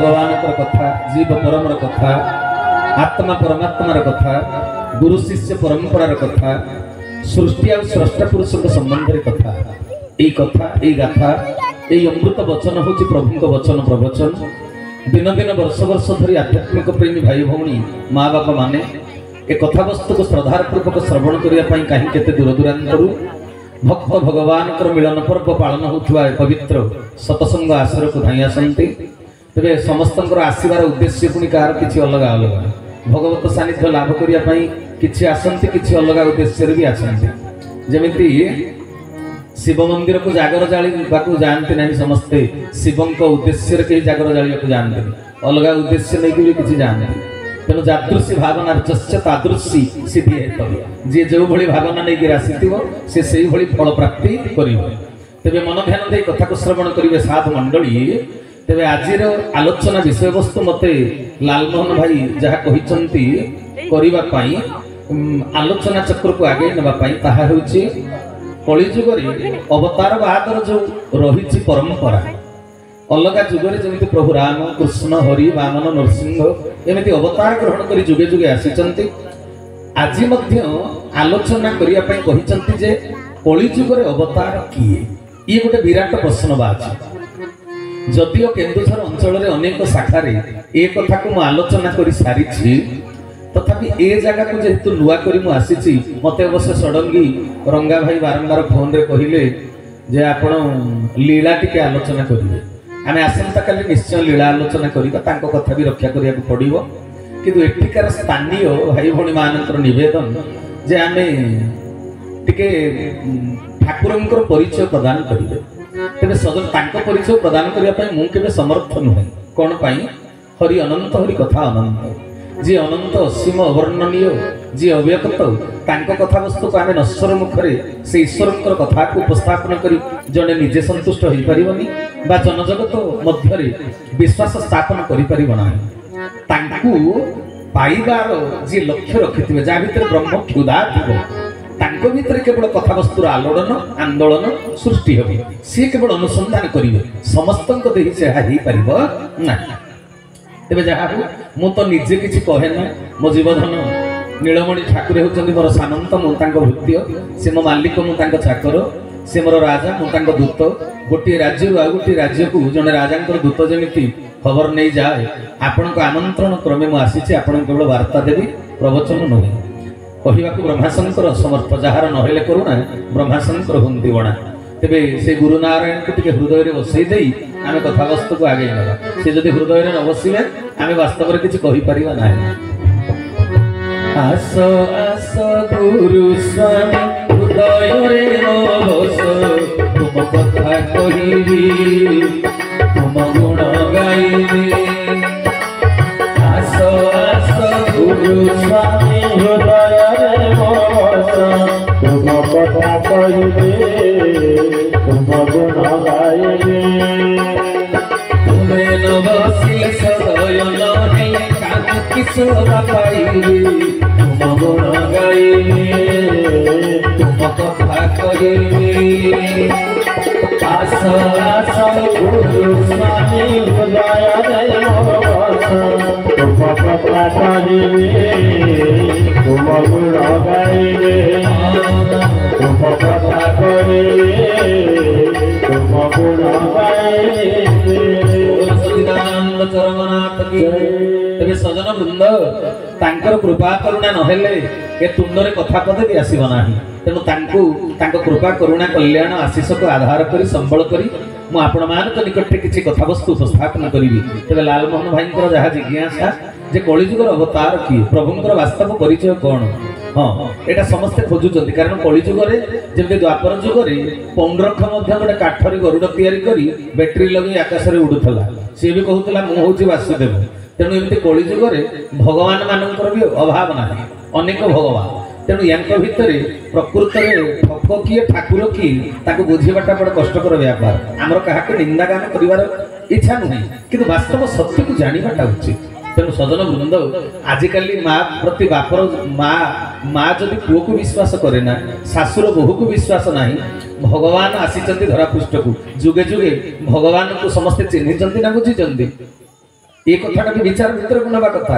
भगवान कथा जीव परमर कथा आत्मा परमात्मार कथा गुरु शिष्य परंपरार कथा सृष्टि और स्रष्टा पुरुष संबंध कथा यही कथा यही गाथा यही अमृत वचन हूँ प्रभु वचन प्रवचन दिन दिन वर्ष वर्ष धरी आध्यात्मिक प्रेमी भाई भौणी माँ बाप माने ए कथा वस्तु को श्रद्धापूर्वक श्रवण करने कहीं केते दूर दूरांतरू भक्त भगवान मिलन पर्व पालन होता पवित्र सतसंग आश्रय को धाई आसती तेरे समस्त आसवर उद्देश्य पुणी कार कि अलग अलग भगवत सानिध्य लाभ करने किसी आसती किसी अलग उद्देश्य भी आसती जमी शिव मंदिर को जागर जावा जाती ना समस्ते शिव उद्देश्य कहीं जागर जावाक जाती अलग उद्देश्य नहीं भी किसी जाती तेणु जादृशी भावना तादृशी सिद्धि जी जो भाई भावना नहीं आसी सी से भाई फल प्राप्ति कर तेरे मन ध्यान दे कथा को श्रवण करेंगे साधु मंडली तेरे आज आलोचना विषय वस्तु मत लालमोहन भाई जहाँ कहते करने आलोचना चक्र को आगे नापी कलिजुग अवतार बादर जो रही परंपरा अलग जुगे जमी प्रभु राम कृष्ण हरि वामन नरसिंह एमती अवतार ग्रहण कर जुगे जुगे आसी आज आलोचना करने जे कलिजुगे अवतार किए ये गोटे विराट प्रश्नवाची जदिओ केन्दुझर अंचल अनेक शाखार ए कथा को आलोचना कर सारी तथापि ए जगह को जेहेतु नुआ करी आसी मत अवश्य सडंगी रंगा भाई बारंबार फोन रे कहले जे आपण लीला टिके आलोचना करेंगे आम आसंता काली निश्चय लीला आलोचना करवा कथा भी रक्षा करने पड़ो किंतु एठिकार स्थानीय भाई भौणी मानकर निवेदन जे आम टिके ठाकुर परिचय प्रदान करेंगे तेरे सदन परिचय प्रदान करने मुझे समर्थ नुहे कौन पाई हरि अनंत हरि कथा अनंत जी अनंत असीम अवर्णनीय जी अव्यक्त कथा वस्तु को आम नश्वर मुखरे से ईश्वर कथा को उपस्थापन कर जड़े निजे संतुष्ट हो पारनी जनजगत मध्य विश्वास स्थापन करना पाइबार जी लक्ष्य रखि जहाँ भर ब्रह्म क्षुधा थी भीतर केवल कथा वस्तुर आलोड़न आंदोलन सृष्टि हो सी केवल अनुसंधान करेंगे समस्त से ना तेरे जहाँ मु तो निजे किसी कहे ना मो जीवधन नीलमणि ठाकुर होती मोर सामंत मुझे भृत्य सी मो मालिक मुझे चाकर सी मोर राजा मुझे दूत गोटे राज्य आ गोटे राज्य को जड़े राजा दूत जमी खबर नहीं जाए आपण को आमंत्रण क्रमे मुझे आप केवल वार्ता देवी प्रवचन नुहे कहवाक ब्रह्माशंकर समर्थ जार नहेले करुणा ब्रह्माशंकर हूँ बणा तेरे से गुरुनारायण को टे हृदय में बसई दे आम कथा वस्तु को आगे ना सी जब हृदय में न बसवे आम वास्तव में किसी कहीपर ना आस आस गुरु स्वामी हृदय तुम कथा कही तुम गुण गाइबी आस आस गुरु स्वामी हृदय तुम कथा कही तुम गुण गाइबी तुम्हें न बसिले सदय नहीं कान किशोर पाइबी तुम गुण गाइबी तुम कथा कहिबी आस आस गुरु स्वामी हृदय तुम कथा कहिबी तुम गुण गाइबी तुम कथा कहिबी तुम गुण गाइबी तेरे सजन वृंद तांकर कृपा करुणा नहेले ए तुंडरे कथा पदे भी आसीब नाही तेणु कृपा करुणा कल्याण आशीष को आधार करी संबल करी मु आपण मान निकट किसी कथा वस्तु उपस्थापन करी तेरे लालमोहन भाई जहाँ जिज्ञासा जे कलिजुगर अवतार किए प्रभुंकर वास्तव परिचय कौन हाँ यहाँ समस्ते खोजुंट कारण कलिजुगे जमी द्वापर जुगे पौंड्रख गोटे काठरी गरुड़ तैयारी बैटेरी लगे आकाश में उड़ूला सी भी कहूला मुझे वासुदेव तेणु एमती कलिजुगे भगवान मानकर भी अभाव ना अनेक भगवान तेणु या भितर प्रकृत में ठक किए ठाकुर किए बुझेबाटा बड़ कष्टर व्यापार आमर क्या निंदा गान कर इच्छा नुहे कि वास्तव सत्य को जानाटा उचित तेणु सजन वृंद आजिकल माँ प्रति बापर माँ जदि पुओ को विश्वास करे ना शाशुर बोहू को विश्वास ना भगवान आसी धरापृष्ठ को जुगे जुगे भगवान को समस्ते चिन्हिंट ना बुझी ए कथाटा भी विचार भीतर को नवा कथा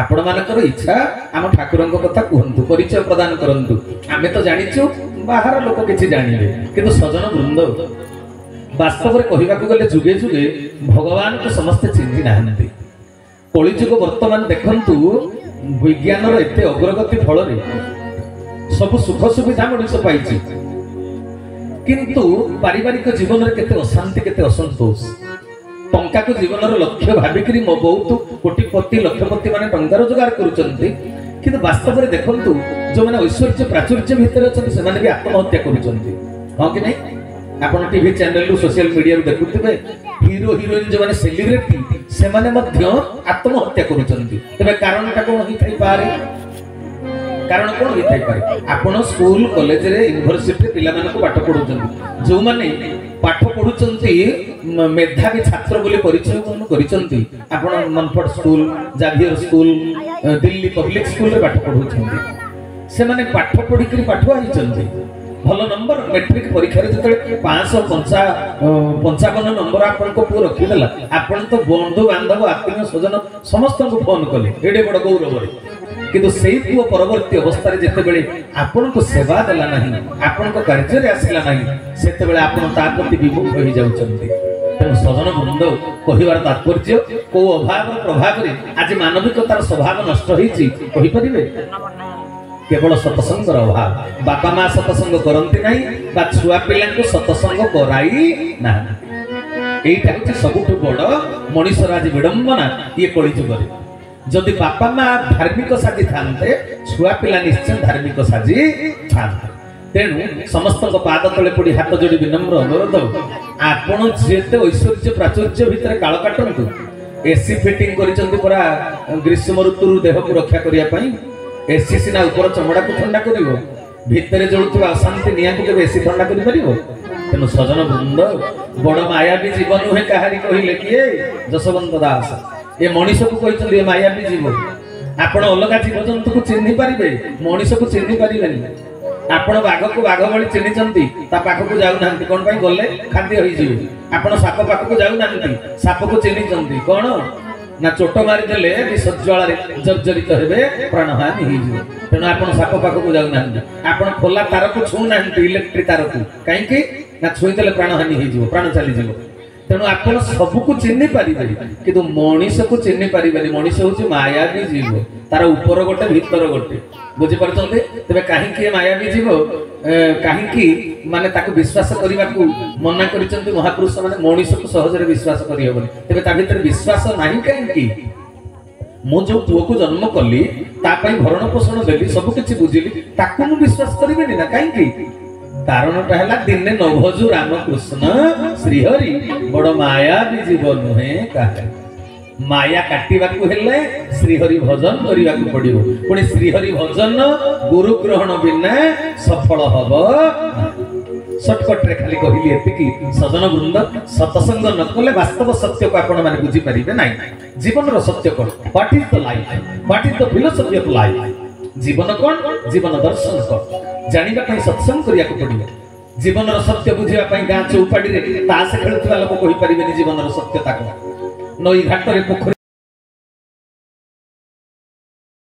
आपण मानकर इच्छा आम ठाकुरଙ୍କ କଥା କୁହନ୍ତୁ परिचय प्रदान करंतु आमे तो जानिछु बाहर लोक किछि जानिबे किंतु सजन वृंद वास्तव रे कहिबा को गले जुगे जुगे भगवान को समस्त चिन्हि नाहंती कलिजुग वर्तमान देखंतु विज्ञान रो एते अग्रगति फल रे सब सुख सुविधा मनुष्य पाइछि किंतु पारिवारिक जीवन रे केते अशांति केते असंतोष टंका को जीवन लक्ष्य भाविकी मो बहुत कोटिपति लक्षपति माने टंका रोजगार करुचंती किंतु वास्तव में देखंतु जो माने ऐश्वर्य प्राचुर्य भितर अछंती से माने भी आत्महत्या करुचंती हां कि नहीं आपण टीवी चैनल रु सोशल मीडिया रु देखुथिबे हीरो हीरोइन जो माने सेलिब्रिटी से माने मध्य आत्महत्या करुचंती तबे कारणटा कोन हि थाई पारे कारण कोन हि थाई पारे आपण स्कूल कॉलेज रे यूनिवर्सिटी पिला माने को पाठ पढुचंती जो माने पाठ पढुचंती मेधावी छात्र बोले परिचय कोन करिचंती आपण मनफोर्ड school Xavier school Delhi public school रे पाठ पढुचंती से माने पाठ पढी करी पाठ आइचंती भलो नंबर मैट्रिक परीक्षा रे जतले 555 नंबर आपन को पु रखि देला आपन तो बंधु बांधव आत्मीय स्वजन समस्त को फोन कले एडे बड़ गौरव रे किंतु सेही पुओ परवर्ती अवस्था रे जते बेले आपन को सेवा देला नहीं आपन को कार्य रे आसिला नहीं सेते बेले आपन ता प्रति विमुख होई जाउचंती तेणु सजन वृंद कहिबार तात्पर्य को अभाव प्रभाव रे आज मानविकतार स्वभाव नष्ट होईची कहि परिबे केवल सत्संगर अभाव बापा माँ सत्संग करती ना बा छुआ पिला सत्संग कराई ना यहीटा हूँ सबुठ बड़ मनीषर आज विडंबना ये कलिजुग जदि बापा माँ धार्मिक साजी था छुआ पिला निश्चय धार्मिक साजी था तेणु समस्त पाद तले पड़ी हाथ जोड़ी विनम्र अनुरोध आपण जेते ऐश्वर्य प्राचुर्य भितर काल काटंतु एसी फिटिंग करिसंती परा ग्रीष्म ऋतु देह को रक्षा करिया पई एसी सिना ऊपर चमड़ा को ठंडा करिवो भितरे जळुथबा अशांति निया को एसी ठंडा करि परिवो तेनु सजन वृंद बड़ मायावी जीवन हे कहारी कहिले किए जसवंत दास ए मनीष को कहितले ए मायावी जीवन आपण अलगा जीव जंतु को चिन्हि परिबे मनीष को चिन्हि परिबेनी आपण बाघ को बाघ भली चिन्हिचंती ता पाख को जाउ नांती कोन पई गले खाद्य होई जिवे आपण साप पाख को जाउ नांती साप को चिन्हिचंती कोन ना चोट मारी देले विसज्वाल रे जर्जरित हेबे प्राणहानि होई जिवे तेनु आपण साप पाख को जाउ नांती आपण खोला तार को छु नांती इलेक्ट्रिक तार को काई कि ना छुई देले प्राणहानि होई जिवो प्राण चली जिवो तेणु आपण सब को चिन्हि पारिबे किंतु मनीष को चिन्हि पारिबेनी मनीष होची मायावी जीव तार ऊपर गोटे भीतर गोटे बुझी पारछन्ते तबे काहे के मायावी जीव काहे कि माने ताको विश्वास करबा को मना करिसंती महापुरुष माने मनीष को सहज रे विश्वास करि हेबनी तबे ता भीतर विश्वास नाही काहे कि मो जो पुओ को जन्म कली ता पई भरण पोषण देली सब किछि बुझिली ताको मु विश्वास करिबेनी ना काहे कि कारणटा है दिने नभजु रामकृष्ण श्रीहरि बड़ माया भी जीव नुहे कहे माया काटिबा को हेले श्रीहरि भजन करिबा को पड़िबो पुणी श्रीहरि भजन गुरु ग्रहण बिना सफल हब शॉर्टकट रे खाली कहिली एतिकी सजन वृंद सत्संग न कले वास्तव सत्य को आपण माने बुझी परिबे नाही जीवन रो सत्य कोन what is the life what is the philosophy of life जीवन कौन जीवन दर्शन कौन जानिबा पई सत्संग करिया को पड़िबो जीवन रो सत्य बुझिबा पई गां चौपाडी रे तास खेलुतबा लोक कहि परिबेनी जीवन रो सत्यता को नई घाट रे पोखरी